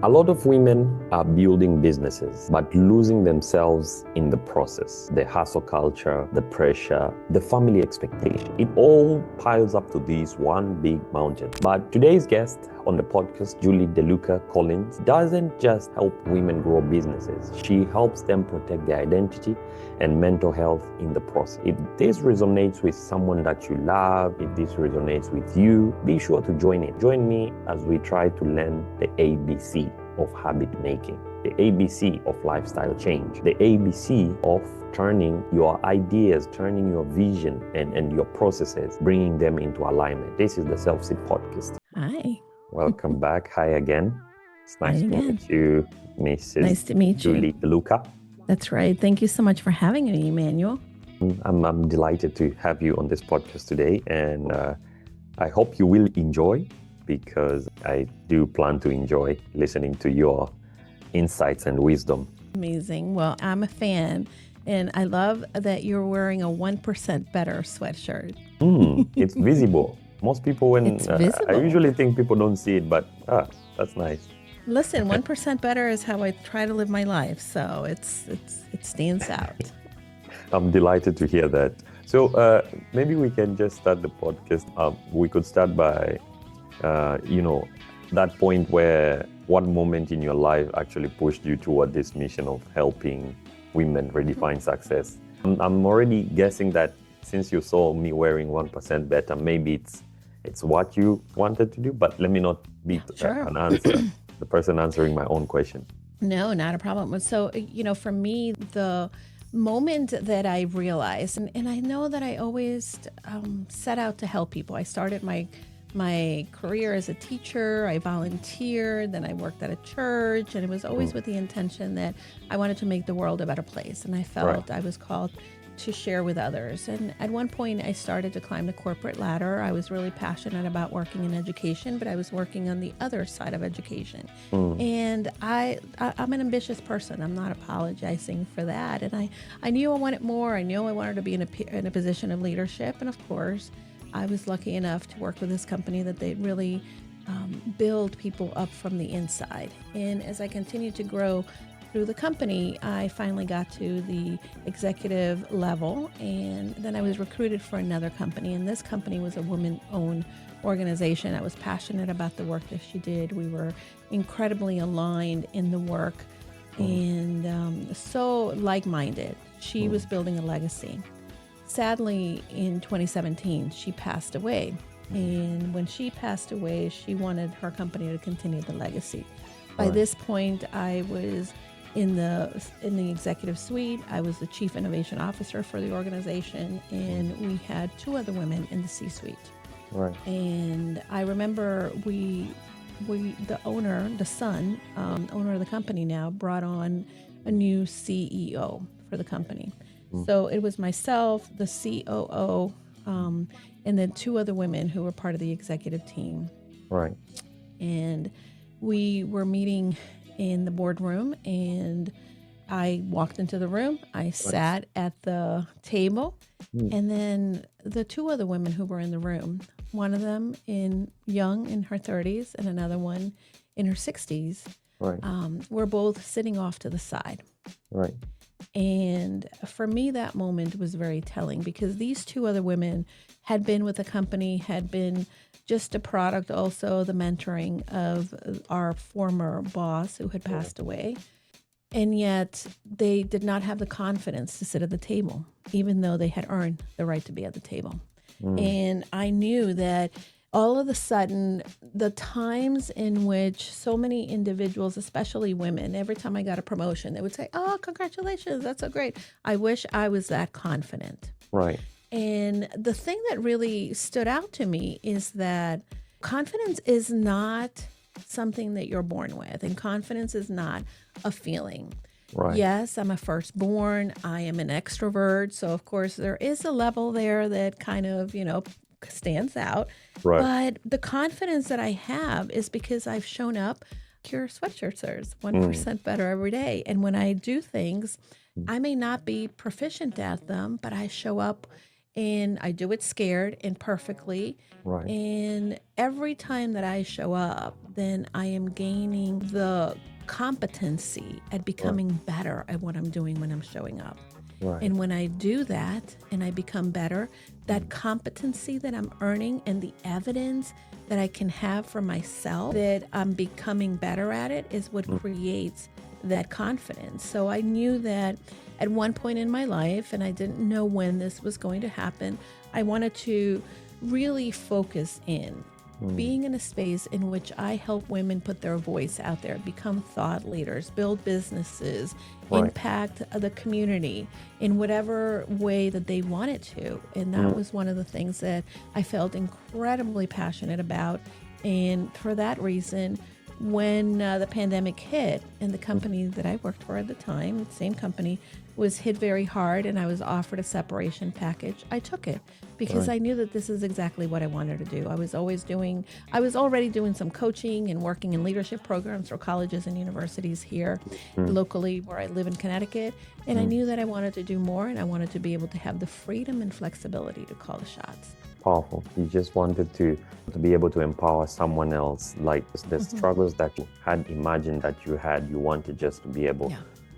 A lot of women are building businesses, but losing themselves in the process. The hustle culture, the pressure, the family expectation. It all piles up to this one big mountain. But today's guest on the podcast, Julie DeLucca-Collins, doesn't just help women grow businesses. She helps them protect their identity and mental health in the process. If this resonates with someone that you love, if this resonates with you, be sure to join in. Join me as we try to learn the ABC of habit making, the ABC of lifestyle change, the ABC of turning your ideas, turning your vision and your processes, bringing them into alignment. This is the SelfSeed Podcast. Hi. Welcome back. Hi again. It's nice to meet you, Mrs. Nice to meet Julie you. DeLucca. That's right. Thank you so much for having me, Emmanuel. I'm delighted to have you on this podcast today, and I hope you will enjoy, because I do plan to enjoy listening to your insights and wisdom. Amazing. Well, I'm a fan, and I love that you're wearing a 1% better sweatshirt. It's visible. Most people, It's visible. I usually think people don't see it, but that's nice. Listen, 1% better is how I try to live my life, so it stands out. I'm delighted to hear that. So maybe we can just start the podcast. We could start by, that point where one moment in your life actually pushed you toward this mission of helping women redefine success. I'm already guessing that since you saw me wearing 1% better, maybe it's what you wanted to do, but let me not be Sure. an answer, the person answering my own question. No, not a problem. So, for me, the moment that I realized, and I know that I always set out to help people. I started my career as a teacher. I volunteered, then I worked at a church, and it was always with the intention that I wanted to make the world a better place. And I felt I was called to share with others. And at one point, I started to climb the corporate ladder. I was really passionate about working in education, but I was working on the other side of education. And I'm an ambitious person. I'm not apologizing for that. And I knew I wanted more. I knew I wanted to be in a position of leadership. And of course, I was lucky enough to work with this company that they really build people up from the inside. And as I continued to grow through the company, I finally got to the executive level, and then I was recruited for another company. And this company was a woman-owned organization. I was passionate about the work that she did. We were incredibly aligned in the work and so like-minded. She was building a legacy. Sadly, in 2017, she passed away. And when she passed away, she wanted her company to continue the legacy. By this point, I was in the executive suite. I was the chief innovation officer for the organization, and we had two other women in the C-suite. Right. And I remember the owner, the son, owner of the company now, brought on a new CEO for the company. So it was myself, the COO, and then two other women who were part of the executive team. Right. And we were meeting in the boardroom, and I walked into the room. I sat at the table, and then the two other women who were in the room, one of them young in her 30s and another one in her 60s, were both sitting off to the side. Right. And for me, that moment was very telling, because these two other women had been with the company, had been just a product, also the mentoring of our former boss who had passed away. And yet they did not have the confidence to sit at the table, even though they had earned the right to be at the table. And I knew that all of a sudden, the times in which so many individuals, especially women, every time I got a promotion, they would say, "Oh, congratulations, that's so great." I wish I was that confident. Right. And the thing that really stood out to me is that confidence is not something that you're born with, and confidence is not a feeling. Right. Yes, I'm a firstborn. I am an extrovert. So, of course, there is a level there that kind of, stands out. Right. But the confidence that I have is because I've shown up. Your sweatshirt says 1% better every day. And when I do things, I may not be proficient at them, but I show up and I do it scared and perfectly. Right. And every time that I show up, then I am gaining the competency at becoming better at what I'm doing when I'm showing up. Right. And when I do that and I become better, that competency that I'm earning and the evidence that I can have for myself that I'm becoming better at it is what creates that confidence. So I knew that at one point in my life, and I didn't know when this was going to happen, I wanted to really focus in being in a space in which I help women put their voice out there, become thought leaders, build businesses, impact the community in whatever way that they wanted to. And that was one of the things that I felt incredibly passionate about. And for that reason, when the pandemic hit and the company that I worked for at the time, the same company, was hit very hard and I was offered a separation package, I took it because I knew that this is exactly what I wanted to do. I was already doing some coaching and working in leadership programs for colleges and universities here locally where I live in Connecticut. And I knew that I wanted to do more and I wanted to be able to have the freedom and flexibility to call the shots. Powerful. You just wanted to be able to empower someone else, like the struggles that you had imagined that you had, you wanted just to be able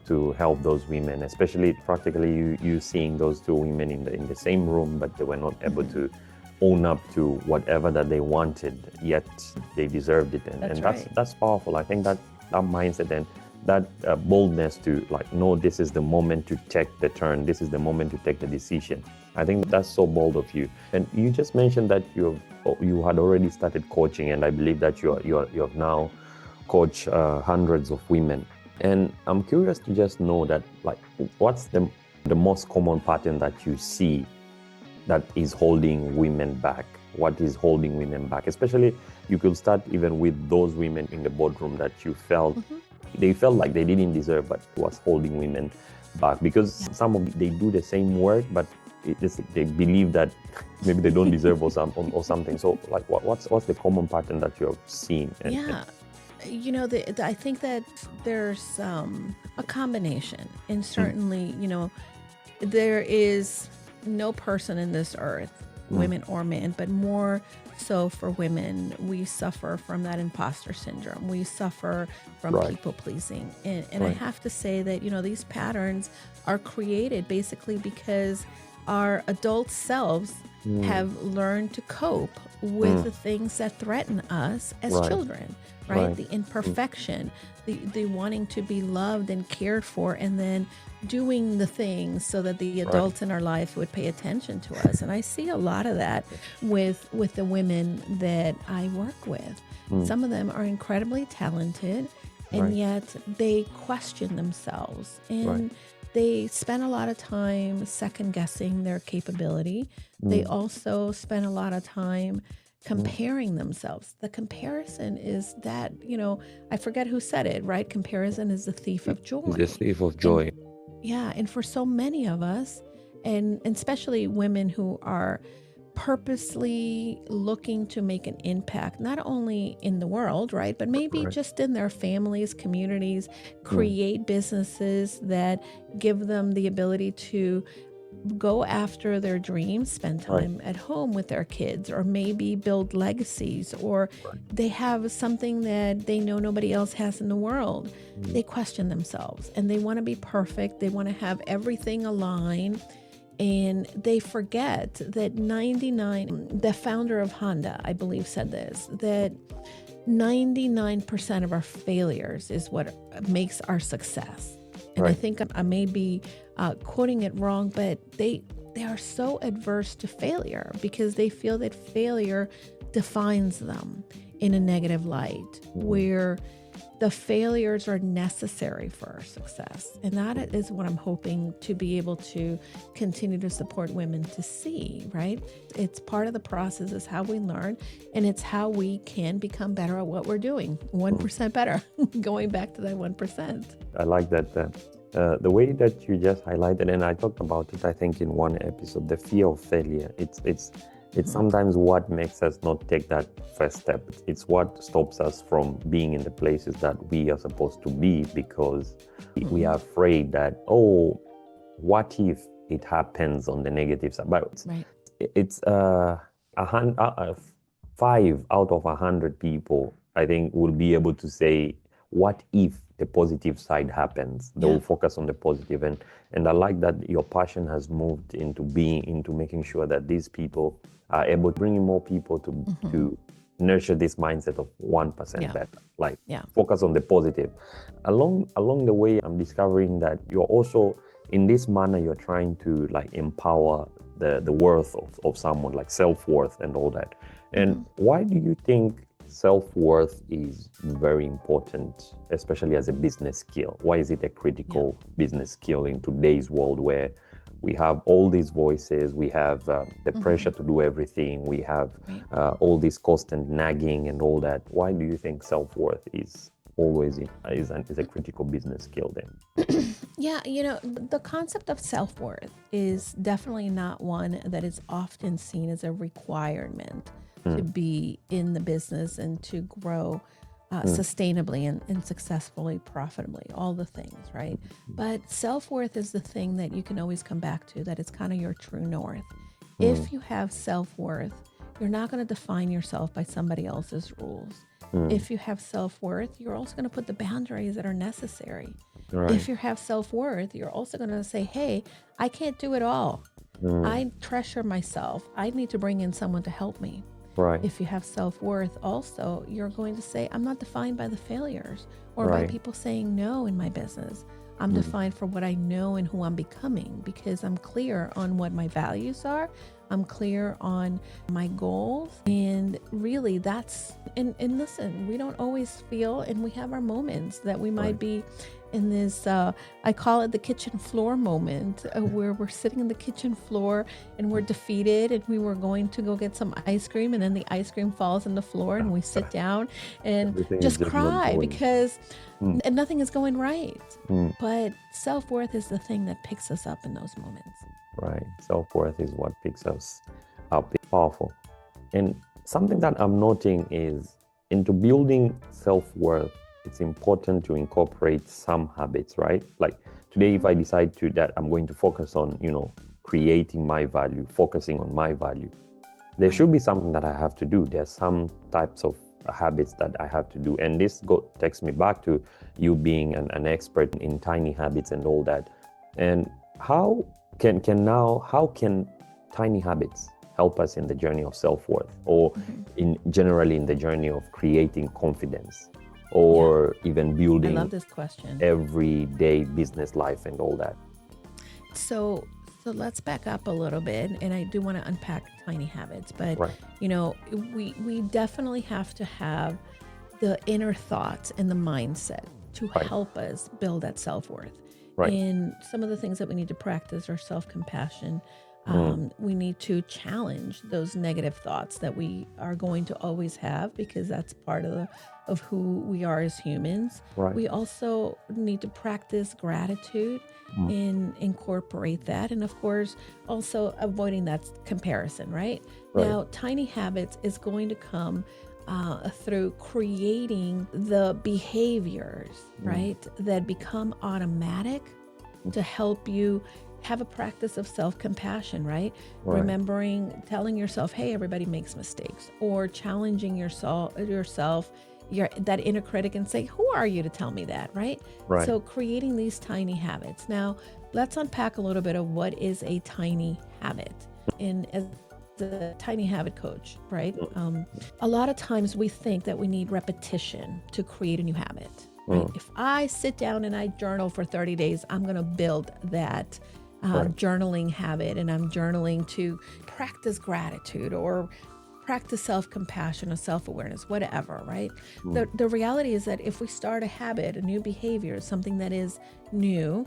to help those women, especially practically you seeing those two women in the same room, but they were not able to own up to whatever that they wanted, yet they deserved it. And that's powerful. I think that mindset and that boldness to like, no, this is the moment to take the turn. This is the moment to take the decision. I think that's so bold of you. And you just mentioned that you had already started coaching, and I believe that you have now coached hundreds of women. And I'm curious to just know that, like, what's the most common pattern that you see that is holding women back? What is holding women back? Especially, you could start even with those women in the boardroom that you felt they felt like they didn't deserve, but was holding women back because some of they do the same work, but they believe that maybe they don't deserve or something. So, like, what's the common pattern that you have seen? You know, I think that there's a combination, and certainly, you know, there is no person in this earth, women or men, but more so for women, we suffer from that imposter syndrome. We suffer from people pleasing. And I have to say that, you know, these patterns are created basically because our adult selves have learned to cope with the things that threaten us as children, right? The imperfection, the wanting to be loved and cared for, and then doing the things so that the adults in our life would pay attention to us. And I see a lot of that with the women that I work with. Some of them are incredibly talented, and yet they question themselves. And they spend a lot of time second guessing their capability. They also spend a lot of time comparing themselves. The comparison is that, you know, I forget who said it, right? Comparison is the thief of joy. The thief of joy. And for so many of us, and especially women who are purposely looking to make an impact, not only in the world, right, but maybe just in their families, communities, create businesses that give them the ability to go after their dreams, spend time at home with their kids, or maybe build legacies, or they have something that they know nobody else has in the world. They question themselves and they want to be perfect. They want to have everything aligned. And they forget that the founder of Honda, I believe, said this, that 99% of our failures is what makes our success. And I think I may be quoting it wrong, but they are so adverse to failure because they feel that failure defines them in a negative light, where the failures are necessary for our success. And that is what I'm hoping to be able to continue to support women to see, right? It's part of the process, is how we learn, and it's how we can become better at what we're doing. 1% better, going back to that 1%. I like that. The way that you just highlighted, and I talked about it, I think, in one episode, the fear of failure. It's sometimes what makes us not take that first step. It's what stops us from being in the places that we are supposed to be, because we are afraid that, oh, what if it happens on the negative side? But it's 5 out of 100 people I think, will be able to say, what if the positive side happens? They Yeah. will focus on the positive. And I like that your passion has moved into making sure that these people are able to bring in more people to nurture this mindset of 1% Yeah. better. Like, Yeah. focus on the positive. Along the way, I'm discovering that you're also, in this manner, you're trying to like empower the worth of someone, like self-worth and all that. And why do you think self-worth is very important, especially as a business skill? Why is it a critical business skill in today's world where we have all these voices, we have the pressure to do everything, we have all this constant nagging and all that? Why do you think self-worth is always is a critical business skill then? Yeah, the concept of self-worth is definitely not one that is often seen as a requirement to be in the business and to grow sustainably and successfully, profitably, all the things, right? But self-worth is the thing that you can always come back to, that it's kind of your true north. If you have self-worth, you're not going to define yourself by somebody else's rules. If you have self-worth, you're also going to put the boundaries that are necessary. Right. If you have self-worth, you're also going to say, hey, I can't do it all. I treasure myself. I need to bring in someone to help me. Right. If you have self-worth also, you're going to say, I'm not defined by the failures or by people saying no in my business. I'm defined for what I know and who I'm becoming, because I'm clear on what my values are. I'm clear on my goals. And really that's, and listen, we don't always feel, and we have our moments that we might be in this, I call it the kitchen floor moment, where we're sitting in the kitchen floor and we're defeated and we were going to go get some ice cream, and then the ice cream falls on the floor and we sit down and Everything just is not cry going. because and nothing is going right. But self-worth is the thing that picks us up in those moments. Right. Self-worth is what picks us up. It's powerful. And something that I'm noting is, into building self-worth, it's important to incorporate some habits, right? Like today, if I decide that I'm going to focus on, creating my value, focusing on my value, there should be something that I have to do. There's some types of habits that I have to do. And this takes me back to you being an expert in tiny habits and all that. And how can tiny habits help us in the journey of self-worth, or generally in the journey of creating confidence, or even building I love this question. everyday business life and all that? So let's back up a little bit, and I do want to unpack tiny habits, but we definitely have to have the inner thoughts and the mindset to help us build that self-worth. And some of the things that we need to practice are self-compassion. We need to challenge those negative thoughts that we are going to always have, because that's part of who we are as humans. We also need to practice gratitude and incorporate that. And of course, also avoiding that comparison, right? Now, tiny habits is going to come through creating the behaviors, right, that become automatic to help you have a practice of self-compassion, right? Remembering, telling yourself, hey, everybody makes mistakes, or challenging yourself, that inner critic, and say, who are you to tell me that, right? So creating these tiny habits. Now, let's unpack a little bit of what is a tiny habit. And as the tiny habit coach, right? A lot of times we think that we need repetition to create a new habit. Right? If I sit down and I journal for 30 days, I'm going to build that journaling habit, and I'm journaling to practice gratitude or practice self-compassion or self-awareness, whatever, right? The reality is that if we start a habit, a new behavior, something that is new,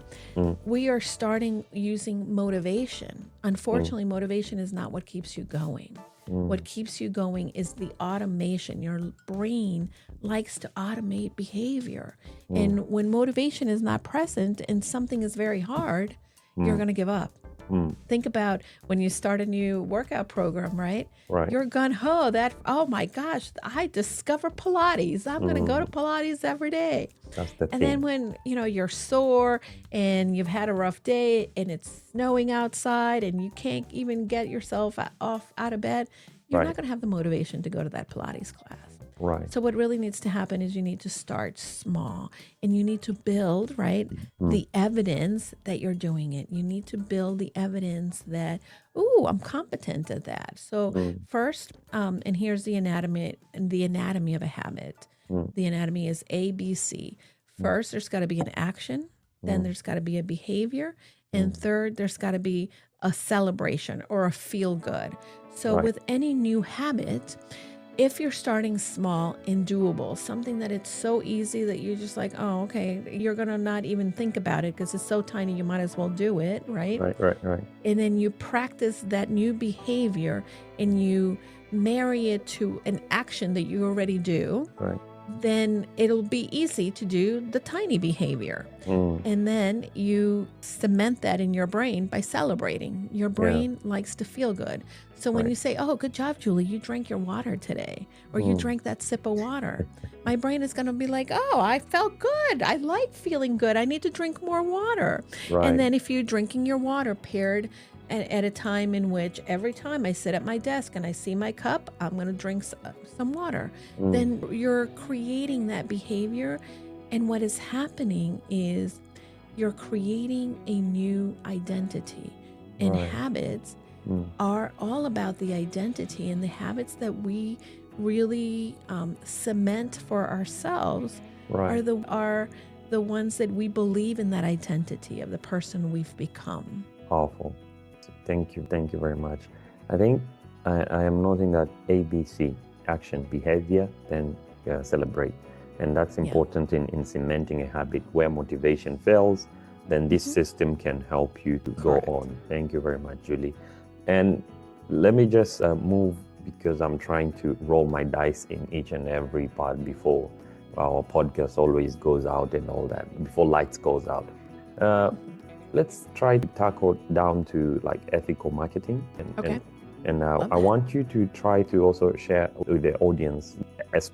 we are starting using motivation. Unfortunately, motivation is not what keeps you going. What keeps you going is the automation. Your brain likes to automate behavior. And when motivation is not present and something is very hard, you're going to give up. Think about when you start a new workout program, right? You're gung-ho that, oh my gosh, I discovered Pilates. I'm going to go to Pilates every day. That's the And thing. then when, you're sore and you've had a rough day and it's snowing outside and you can't even get yourself out of bed, you're not going to have the motivation to go to that Pilates class. Right. So what really needs to happen is you need to start small, and you need to build, right, the evidence that you're doing it. You need to build the evidence that, ooh, I'm competent at that. So first, and here's the anatomy of a habit. The anatomy is ABC. First, there's got to be an action. Then there's got to be a behavior. And third, there's got to be a celebration or a feel good. So with any new habit, if you're starting small and doable, something that it's so easy that you're just like, oh, okay, you're going to not even think about it because it's so tiny, you might as well do it, right? Right. And then you practice that new behavior and you marry it to an action that you already do. Right. Then it'll be easy to do the tiny behavior. And then you cement that in your brain by celebrating. Your brain likes to feel good. So when you say, oh, good job, Julie, you drank your water today, or you drank that sip of water, my brain is going to be like, oh, I felt good. I like feeling good. I need to drink more water. Right. And then if you're drinking your water paired at a time in which every time I sit at my desk and I see my cup, I'm going to drink some water. Then you're creating that behavior. And what is happening is you're creating a new identity. And habits are all about the identity, and the habits that we really cement for ourselves are the ones that we believe in, that identity of the person we've become. Powerful. Thank you very much. I think I am noting that ABC, action, behavior, then celebrate. And that's important in cementing a habit. Where motivation fails, then this system can help you to go on. Thank you very much, Julie. And let me just move, because I'm trying to roll my dice in each and every part before our podcast always goes out and all that, before lights goes out. Let's try to tackle down to like ethical marketing. And I want you to try to also share with the audience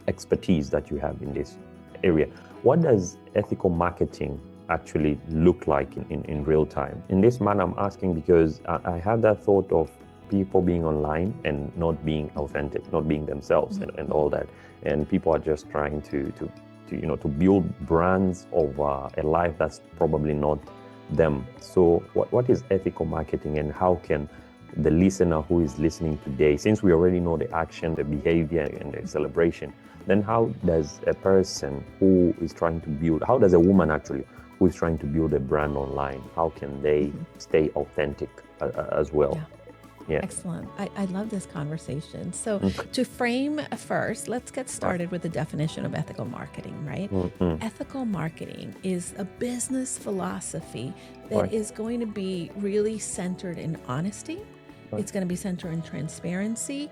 expertise that you have in this area. What does ethical marketing actually look like in real time? In this manner, I'm asking because I have that thought of people being online and not being authentic, not being themselves and all that. And people are just trying to build brands of a life that's probably not them. So what is ethical marketing, and how can the listener who is listening today, since we already know the action, the behavior, and the celebration, then how does a person who is trying to build, how does a woman actually who is trying to build a brand online, how can they stay authentic as well? Yeah. Excellent. I love this conversation. So to frame first, let's get started with the definition of ethical marketing, right? Ethical marketing is a business philosophy that is going to be really centered in honesty. It's going to be centered in transparency,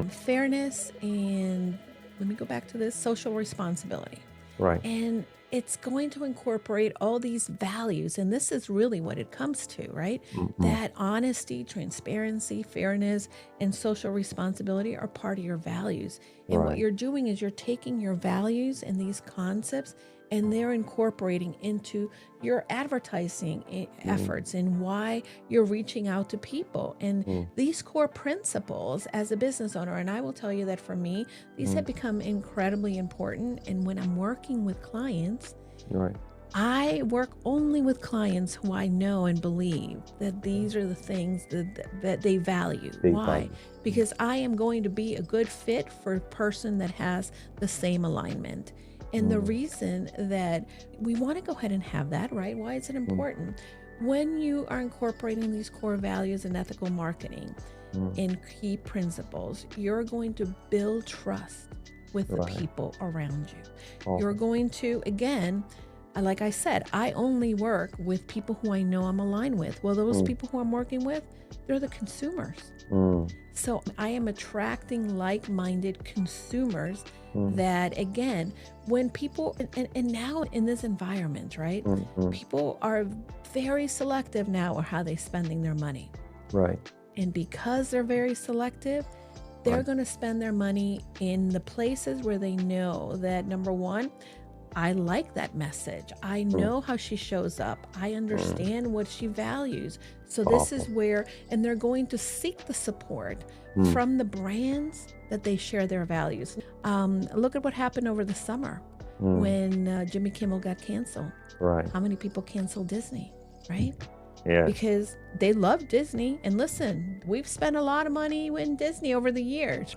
fairness, and let me go back to this, social responsibility. Right. And it's going to incorporate all these values. And this is really what it comes to, right? That honesty, transparency, fairness, and social responsibility are part of your values. And what you're doing is you're taking your values and these concepts, and they're incorporating into your advertising efforts and why you're reaching out to people. And these core principles as a business owner, and I will tell you that for me, these have become incredibly important. And when I'm working with clients, I work only with clients who I know and believe that these are the things that they value. Why? Because I am going to be a good fit for a person that has the same alignment. And the reason that we want to go ahead and have that, right? Why is it important? When you are incorporating these core values in ethical marketing and key principles, you're going to build trust with the people around you. You're going to, again, like I said, I only work with people who I know I'm aligned with. Well, those people who I'm working with, they're the consumers. So I am attracting like-minded consumers that, again, when people, and now in this environment, right, people are very selective now on how they're spending their money. Right. And because they're very selective, they're going to spend their money in the places where they know that, number one, I like that message. I know how she shows up. I understand what she values. So this is Powerful. where, and they're going to seek the support from the brands that they share their values. Look at what happened over the summer when Jimmy Kimmel got canceled. Right. How many people canceled Disney, right? Yeah. Because they love Disney. And listen, we've spent a lot of money in Disney over the years.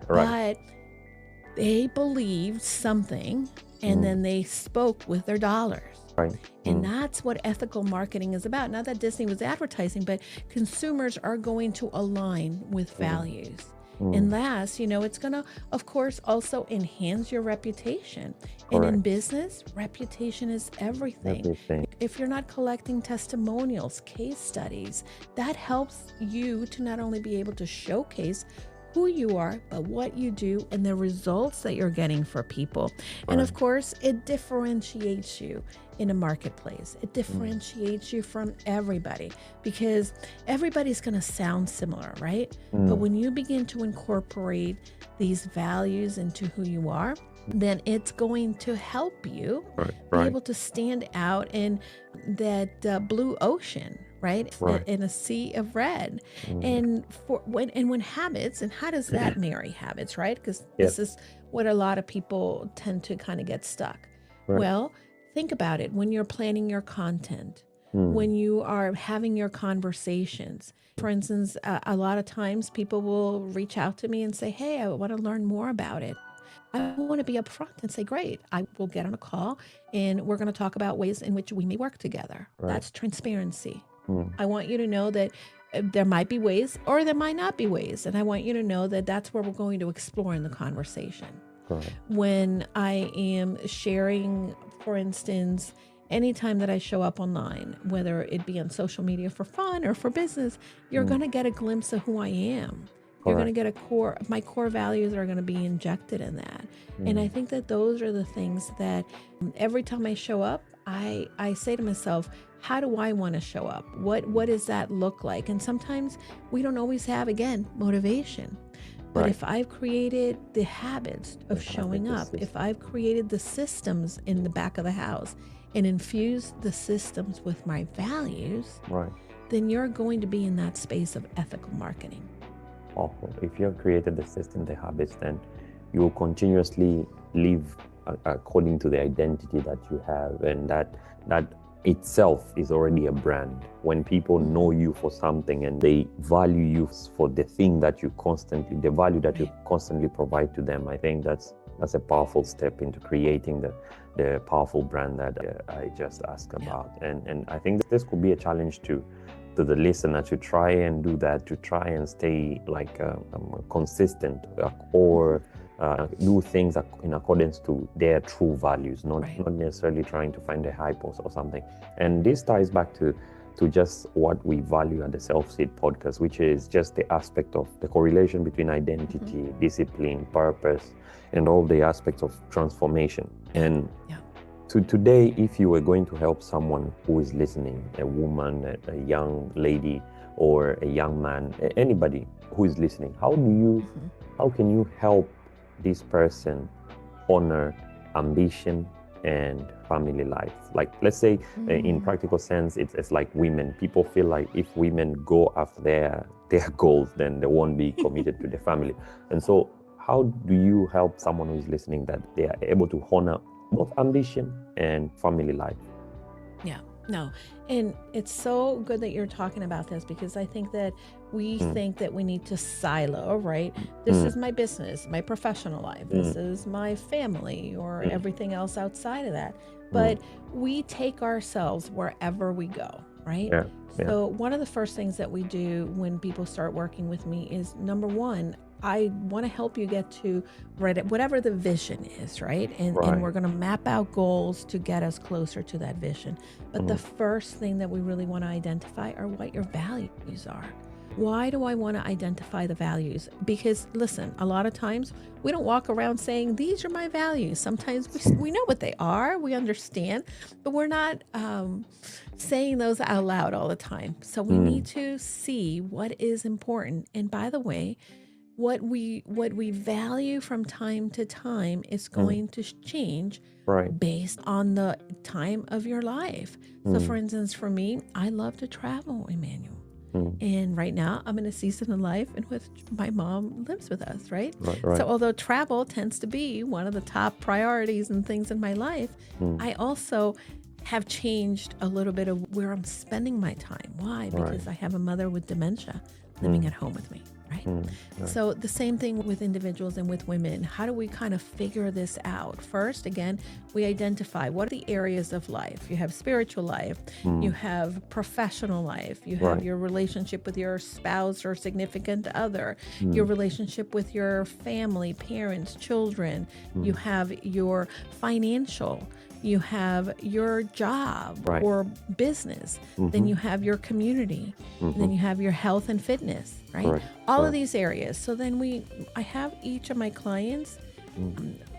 Right. But they believed something and then they spoke with their dollars. Right. And that's what ethical marketing is about. Not that Disney was advertising, but consumers are going to align with values. And last, it's going to, of course, also enhance your reputation. And in business, reputation is everything. If you're not collecting testimonials, case studies, that helps you to not only be able to showcase who you are, but what you do and the results that you're getting for people. And of course, it differentiates you in a marketplace. It differentiates you from everybody because everybody's going to sound similar, right? But when you begin to incorporate these values into who you are, then it's going to help you be able to stand out in that blue ocean, right? In a sea of red. And when habits, and how does that marry habits, right? Because this is what a lot of people tend to kind of get stuck. Well, think about it. When you're planning your content, when you are having your conversations, for instance, a lot of times people will reach out to me and say, hey, I want to learn more about it. I want to be upfront and say, great, I will get on a call and we're going to talk about ways in which we may work together. That's transparency. I want you to know that there might be ways or there might not be ways. And I want you to know that that's where we're going to explore in the conversation. When I am sharing, for instance, anytime that I show up online, whether it be on social media for fun or for business, you're going to get a glimpse of who I am. You're going to get my core values are going to be injected in that. And I think that those are the things that every time I show up, I say to myself, how do I want to show up? What does that look like? And sometimes we don't always have, again, motivation. But if I've created the habits of showing up, if I've created the systems in the back of the house and infused the systems with my values, then you're going to be in that space of ethical marketing. Awful. If you have created the system, the habits, then you will continuously live according to the identity that you have, and that itself is already a brand. When people know you for something and they value you for the value that you constantly provide to them, I think that's a powerful step into creating the powerful brand that I just asked about. And I think this could be a challenge to the listener to try and do that, to try and stay consistent or do things in accordance to their true values, not necessarily trying to find a hype or something. And this ties back to just what we value at the SelfSeed Podcast, which is just the aspect of the correlation between identity, discipline, purpose, and all the aspects of transformation. And so today, if you were going to help someone who is listening, a woman, a young lady, or a young man, anybody who is listening, how can you help this person honor ambition and family life? Like, let's say in practical sense, it's like women. People feel like if women go after their goals, then they won't be committed to the family. And so how do you help someone who's listening that they are able to honor both ambition and family life? No. And it's so good that you're talking about this, because I think that we think that we need to silo, right? This is my business, my professional life. This is my family, or everything else outside of that. But we take ourselves wherever we go, right? So one of the first things that we do when people start working with me is, number one, I want to help you get to whatever the vision is, right? And we're going to map out goals to get us closer to that vision. But the first thing that we really want to identify are what your values are. Why do I want to identify the values? Because listen, a lot of times we don't walk around saying, these are my values. Sometimes we know what they are, we understand, but we're not saying those out loud all the time. So we need to see what is important. And by the way, what we value from time to time is going to change Right. based on the time of your life. So for instance, for me, I love to travel, Emmanuel. And right now I'm in a season of life in which my mom lives with us, right? Right. So although travel tends to be one of the top priorities and things in my life, I also have changed a little bit of where I'm spending my time. Why? Because I have a mother with dementia living at home with me, right? So the same thing with individuals and with women. How do we kind of figure this out? First, again, we identify what are the areas of life. You have spiritual life, you have professional life, you have your relationship with your spouse or significant other, your relationship with your family, parents, children, you have your financial, you have your job or business, then you have your community, then you have your health and fitness, right? All of these areas. So then I have each of my clients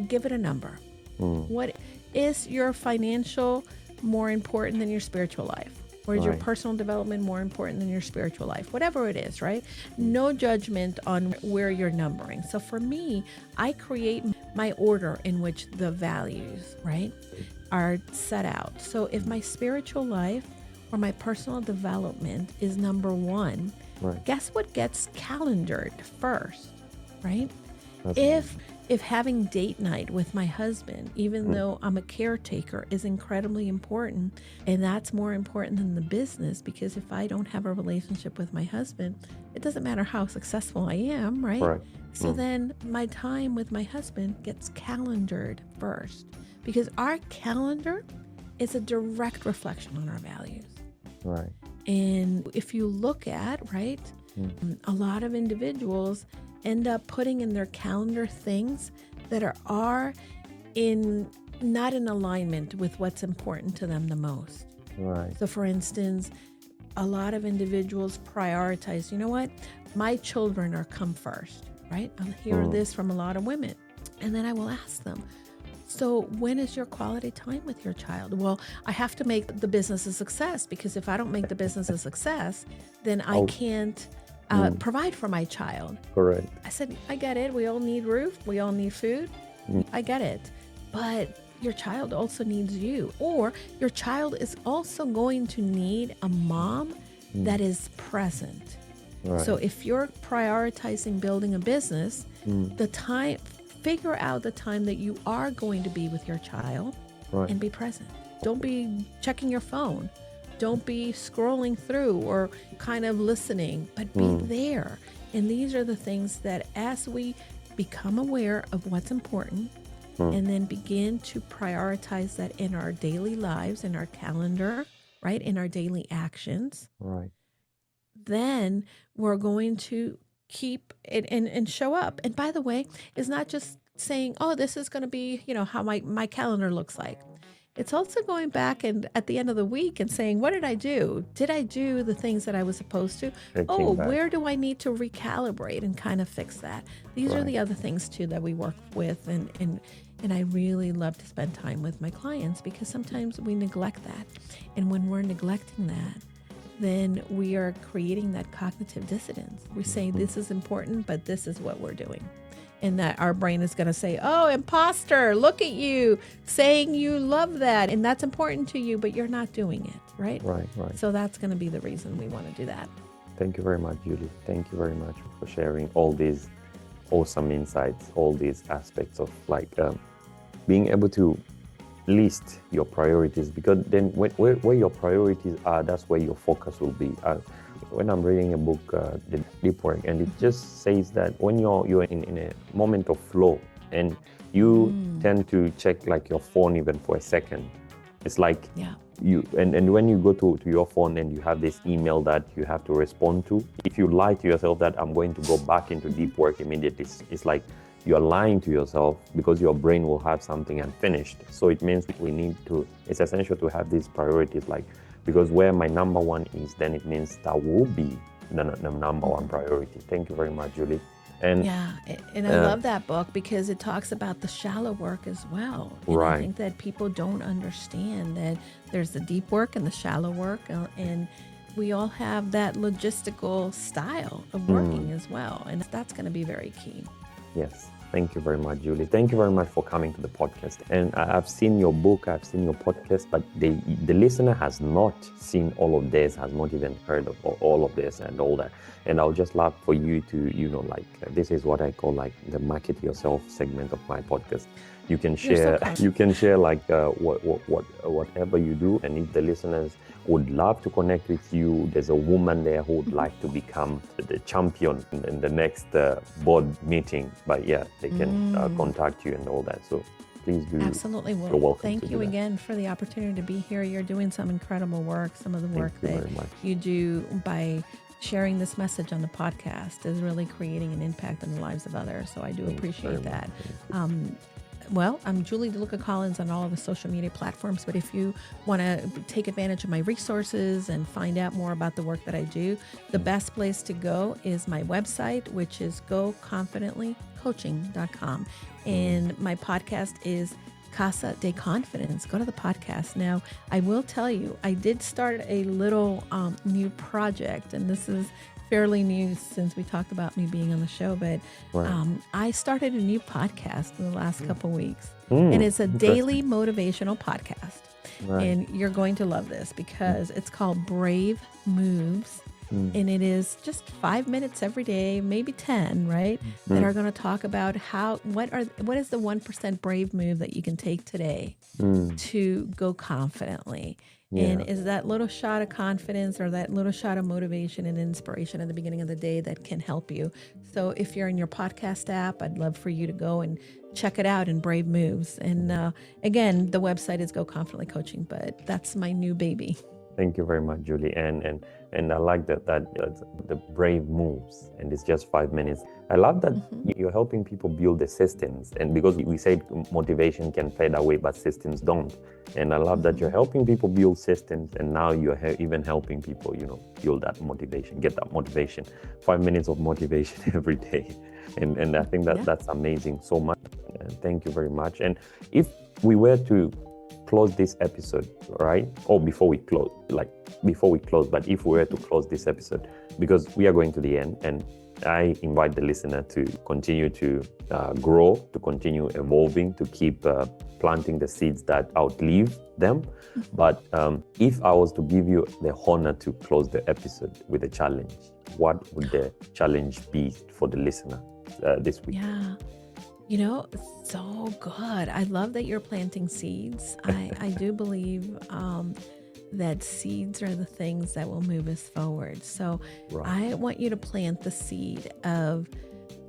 give it a number. What is your financial more important than your spiritual life? Or is your personal development more important than your spiritual life? Whatever it is, right? No judgment on where you're numbering. So for me, I create my order in which the values, right, are set out. So if my spiritual life or my personal development is number one, guess what gets calendared first, right? If having date night with my husband, even though I'm a caretaker, is incredibly important, and that's more important than the business, because if I don't have a relationship with my husband, it doesn't matter how successful I am, right? So then my time with my husband gets calendared first, because our calendar is a direct reflection on our values. Right. And if you look at, a lot of individuals end up putting in their calendar things that are not in alignment with what's important to them the most. Right. So for instance, a lot of individuals prioritize, you know what, my children are come first, right? I'll hear this from a lot of women. And then I will ask them, so when is your quality time with your child? Well, I have to make the business a success, because if I don't make the business a success, then I can't provide for my child. Correct. I said, I get it. We all need roof. We all need food. I get it. But your child also needs you. Or your child is also going to need a mom that is present. Right. So if you're prioritizing building a business, figure out the time that you are going to be with your child and be present. Don't be checking your phone. Don't be scrolling through or kind of listening, but be there. And these are the things that as we become aware of what's important and then begin to prioritize that in our daily lives, in our calendar, right, in our daily actions, then we're going to keep it and show up. And by the way, it's not just saying, oh, this is going to be, how my calendar looks like. It's also going back and at the end of the week and saying, what did I do? Did I do the things that I was supposed to? Where do I need to recalibrate and kind of fix that? These are the other things too that we work with. And I really love to spend time with my clients, because sometimes we neglect that. And when we're neglecting that, then we are creating that cognitive dissonance. We say this is important, but this is what we're doing. And that our brain is going to say, oh, imposter, look at you saying you love that. And that's important to you, but you're not doing it, right? Right. So that's going to be the reason we want to do that. Thank you very much, Julie. Thank you very much for sharing all these awesome insights, all these aspects of being able to list your priorities, because then where your priorities are, that's where your focus will be. When I'm reading a book, The Deep Work, and it just says that when you're in a moment of flow and you tend to check your phone even for a second, it's like and when you go to your phone and you have this email that you have to respond to, if you lie to yourself that I'm going to go back into deep work immediately, it's like you're lying to yourself, because your brain will have something unfinished. So it means it's essential to have these priorities, because where my number one is, then it means that will be the number one priority. Thank you very much, Julie. And I love that book, because it talks about the shallow work as well. And I think that people don't understand that there's the deep work and the shallow work, and we all have that logistical style of working as well. And that's going to be very key. Yes. Thank you very much, Julie. Thank you very much for coming to the podcast. And I've seen your book, I've seen your podcast, but the listener has not seen all of this, has not even heard of all of this and all that. And I would just love for you to, this is what I call like the market yourself segment of my podcast. You can share, whatever you do. And if the listeners would love to connect with you, there's a woman there who would like to become the champion in the next board meeting. But yeah, they can contact you and all that. So please do. Absolutely. Well, you're welcome. Thank you again for the opportunity to be here. You're doing some incredible work. Some of the work that you do by sharing this message on the podcast is really creating an impact on the lives of others. So I do appreciate that. Well, I'm Julie DeLucca-Collins on all of the social media platforms, but if you want to take advantage of my resources and find out more about the work that I do, the best place to go is my website, which is goconfidentlycoaching.com. And my podcast is Casa de Confidence. Go to the podcast. Now, I will tell you, I did start a little new project, and this is fairly new since we talked about me being on the show, but I started a new podcast in the last couple weeks, and it's a daily motivational podcast. And you're going to love this because it's called Brave Moves, and it is just 5 minutes every day, maybe 10, right? That are going to talk about what is the 1% brave move that you can take today to go confidently. And is that little shot of confidence or that little shot of motivation and inspiration at the beginning of the day that can help you. So if you're in your podcast app, I'd love for you to go and check it out in Brave Moves. And again, the website is Go Confidently Coaching, but that's my new baby. Thank you very much, Julie. And I like that the brave moves, and it's just 5 minutes. I love that you're helping people build the systems, and because we said motivation can fade away, but systems don't. And I love that you're helping people build systems, and now you're even helping people, build that motivation, get that motivation. 5 minutes of motivation every day, and I think that's amazing so much. Thank you very much. And if we were to close this episode, right? Or before we close, but if we were to close this episode, because we are going to the end, and I invite the listener to continue to grow, to continue evolving, to keep planting the seeds that outlive them. But if I was to give you the honor to close the episode with a challenge, what would the challenge be for the listener this week? Yeah. So good. I love that you're planting seeds. I do believe that seeds are the things that will move us forward. So I want you to plant the seed of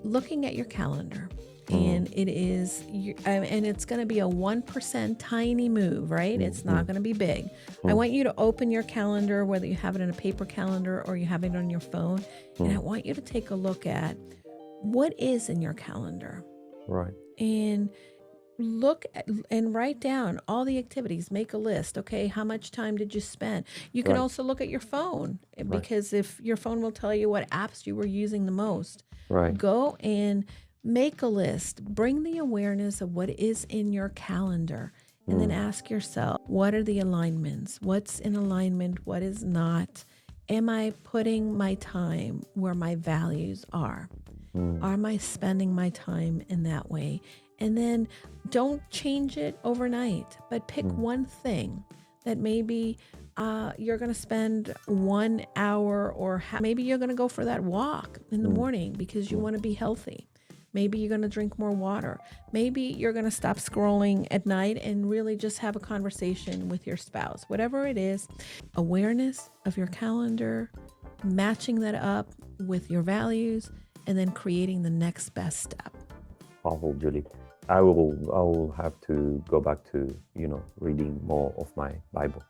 looking at your calendar. And it is, and it's going to be a 1% tiny move, right? It's not going to be big. I want you to open your calendar, whether you have it in a paper calendar or you have it on your phone. And I want you to take a look at what is in your calendar. Right. And look at, and write down all the activities, make a list. Okay, how much time did you spend? You can also look at your phone, because if your phone will tell you what apps you were using the most. Right. Go and make a list. Bring the awareness of what is in your calendar, and then ask yourself, what are the alignments? What's in alignment? What is not? Am I putting my time where my values are? Am I spending my time in that way? And then don't change it overnight, but pick one thing that maybe you're going to spend 1 hour, or maybe you're going to go for that walk in the morning because you want to be healthy. Maybe you're going to drink more water. Maybe you're going to stop scrolling at night and really just have a conversation with your spouse. Whatever it is, awareness of your calendar, matching that up with your values, and then creating the next best step. Powerful, Julie. I will have to go back to, reading more of my Bible.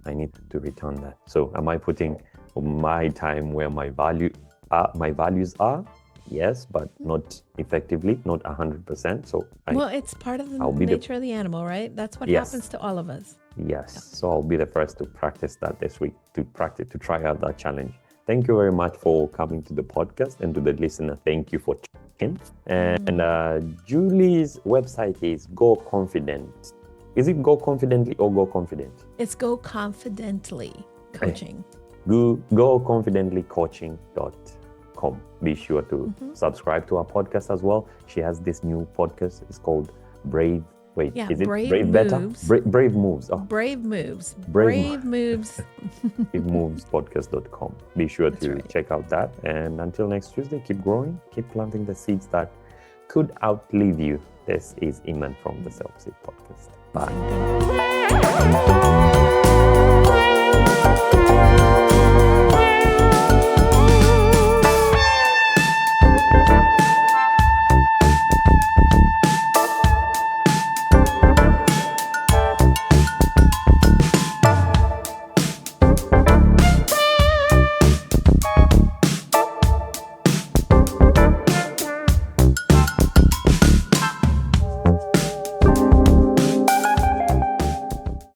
I need to return that. So am I putting my time where my values are? Yes, but not effectively, not 100%. So it's part of the nature of the animal, right? That's what happens to all of us. Yes. So I'll be the first to practice that this week, to try out that challenge. Thank you very much for coming to the podcast, and to the listener, thank you for checking. And Julie's website is Go Confident. Is it Go Confidently or Go Confident? It's Go Confidently Coaching. goconfidentlycoaching.com. Be sure to subscribe to our podcast as well. She has this new podcast. It's called Brave. Wait, is it Brave Better? Brave Moves. Oh. Brave Moves. Brave Moves. BraveMovesPodcast.com. Be sure to check out that. And until next Tuesday, keep growing, keep planting the seeds that could outlive you. This is Iman from the SelfSeed Podcast. Bye.